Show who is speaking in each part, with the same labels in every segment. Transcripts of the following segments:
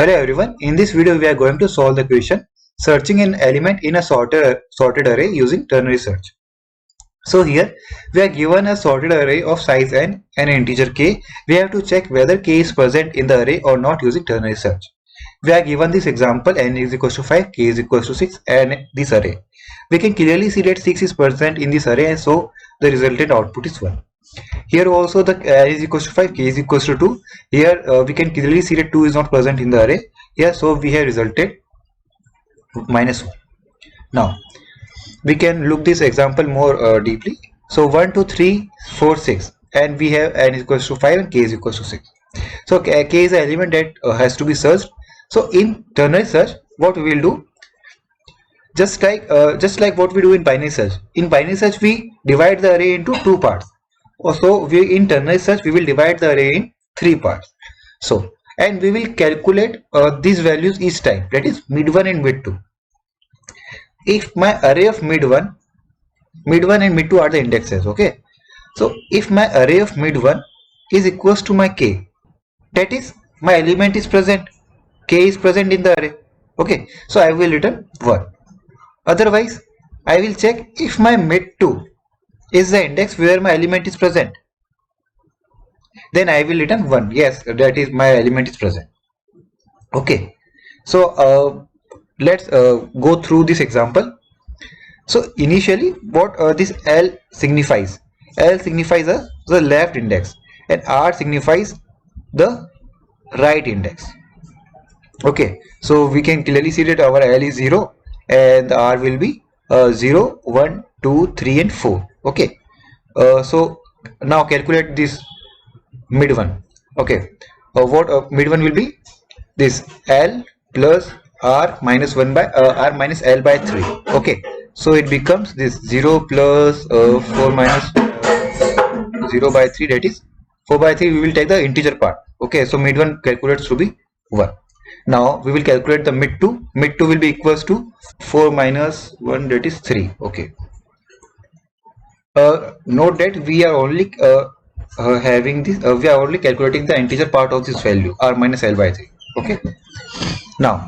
Speaker 1: Hello everyone, in this video we are going to solve the question searching an element in a sorted array using ternary search. So here we are given a sorted array of size n and an integer k. We have to check whether k is present in the array or not using ternary search. We are given this example n is equals to 5, k is equals to 6 and this array. We can clearly see that 6 is present in this array and so the resultant output is 1. Here also the is equals to 5, k is equals to 2. Here we can clearly see that 2 is not present in the array. Here so we have resulted minus 1. Now we can look this example more deeply. So 1, 2, 3, 4, 6 and we have n is equals to 5 and k is equals to 6. So k is the element that has to be searched. So in ternary search what we will do, just like what we do in binary search. In binary search we divide the array into two parts. So in ternary search we will divide the array in three parts. So and we will calculate these values each time, that is mid1 and mid2. If my array of mid1 and mid2 are the indexes, okay. So if my array of mid1 is equals to my k, that is my element is present, k is present in the array, okay. So I will return 1. Otherwise I will check if my mid2 is the index where my element is present, then I will return 1. Yes, that is my element is present, okay. So let's go through this example. So initially what this L signifies the left index and R signifies the right index, okay. So we can clearly see that our L is 0 and R will be 0, 1, 2, 3 and 4, okay. So now calculate this mid1, okay. What mid1 will be this L plus R minus 1 by R minus L by 3, okay. So it becomes this 0 plus 4 minus 0 by 3, that is 4 by 3. We will take the integer part, okay. So mid1 calculates to be 1. Now we will calculate the mid2. Mid2 will be equals to 4 minus 1, that is 3, okay. Note that we are only having this, we are only calculating the integer part of this value R minus L by 3, okay. Now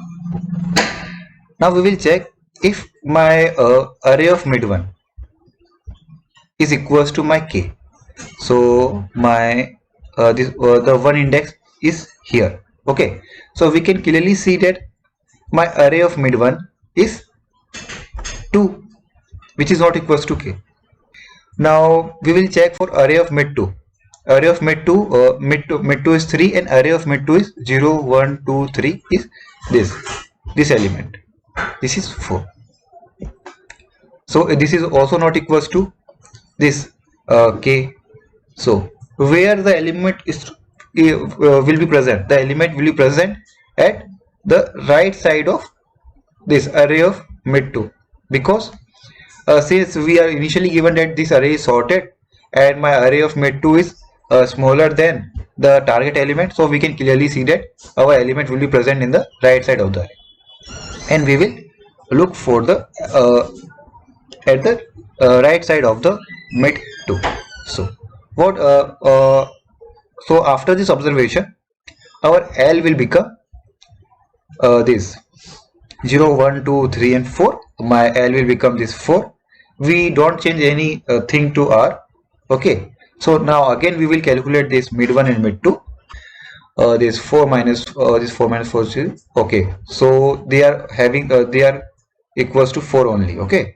Speaker 1: we will check if my array of mid1 is equals to my k. So my the one index is here, okay. So we can clearly see that my array of mid1 is 2, which is not equals to k. Now we will check for array of mid2. Array of mid2 is 3 and array of mid2 is 0, 1, 2, 3 is this element. This is 4. So this is also not equals to this k. So where the element is will be present, the element will be present at the right side of this array of mid2, because since we are initially given that this array is sorted and my array of mid2 is smaller than the target element, so we can clearly see that our element will be present in the right side of the array, and we will look for the at the right side of the mid2. So what so after this observation our L will become this 0, 1, 2, 3 and 4. My L will become this 4. We don't change any thing to R, okay. So now again we will calculate this mid1 and mid2. This 4 minus 4 is, okay. So they are having they are equals to 4 only, okay.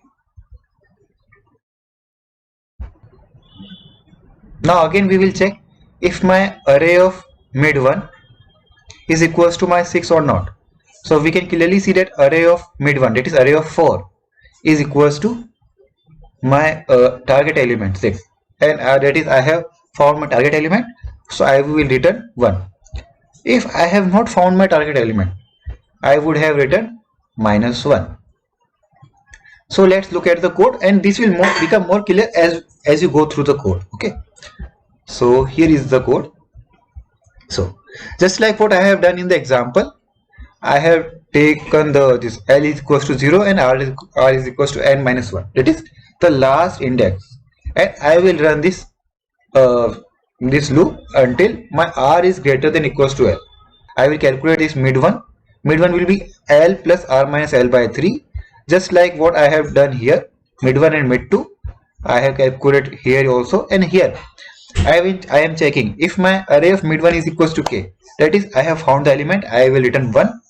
Speaker 1: Now again we will check if my array of mid1 is equals to my 6 or not. So we can clearly see that array of mid1, that is array of 4, is equals to my target element 6, and that is I have found my target element, so I will return 1. If I have not found my target element, I would have written minus 1. So let's look at the code, and this will become more clear as you go through the code, okay. So here is the code. So just like what I have done in the example, I have taken this L is equals to 0 and R is equals to n minus 1, that is the last index, and I will run this loop until my R is greater than equals to L. I will calculate this mid1. Mid1 will be L plus R minus L by 3, just like what I have done here. Mid1 and mid2 I have calculated here also, and here I am checking if my array of mid1 is equals to k, that is I have found the element, I will return 1.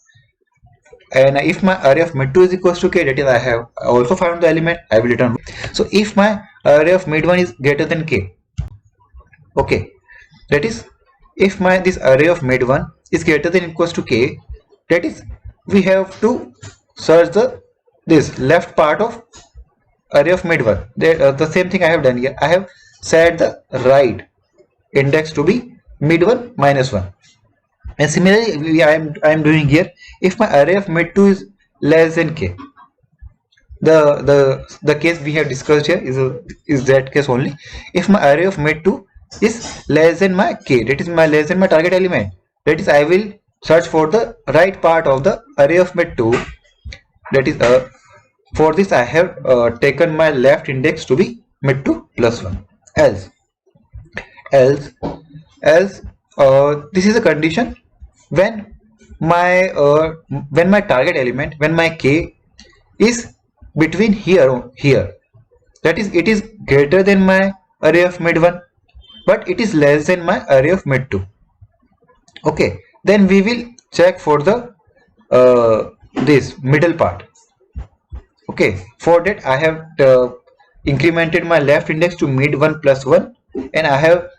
Speaker 1: And if my array of mid2 is equals to k, that is I have also found the element, I will return 1. So if my array of mid1 is greater than k, okay, that is if my this array of mid1 is greater than equals to k, that is we have to search this left part of array of mid1. The same thing I have done here. I have set the right index to be mid1 minus 1, and similarly I am doing here. If my array of mid2 is less than k, the case we have discussed here is that case only. If my array of mid2 is less than my k, that is my less than my target element, that is I will search for the right part of the array of mid2. That is for this I have taken my left index to be mid2 plus 1. Else this is a condition when my target element, when my k is between here, that is it is greater than my array of mid1 but it is less than my array of mid2. Okay, then we will check for the this middle part. Okay, for that I have incremented my left index to mid1 plus 1, and I have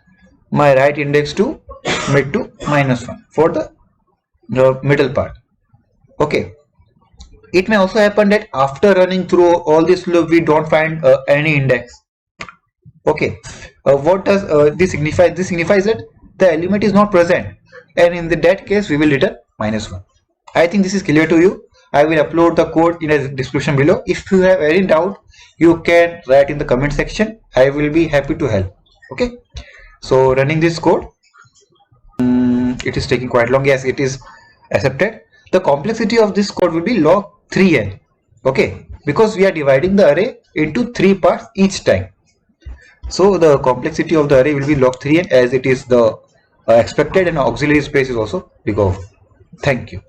Speaker 1: my right index to mid2 minus 1 for the middle part. Okay, it may also happen that after running through all this loop we don't find any index. Okay, what does this signify? This signifies that the element is not present, and in that case we will return minus 1. I think this is clear to you. I will upload the code in the description below. If you have any doubt, you can write in the comment section. I will be happy to help. Okay, so running this code, it is taking quite long. Yes, it is accepted. The complexity of this code will be log 3n. Okay, because we are dividing the array into 3 parts each time. So the complexity of the array will be log 3n, as it is the expected, and auxiliary space is also big O. Thank you.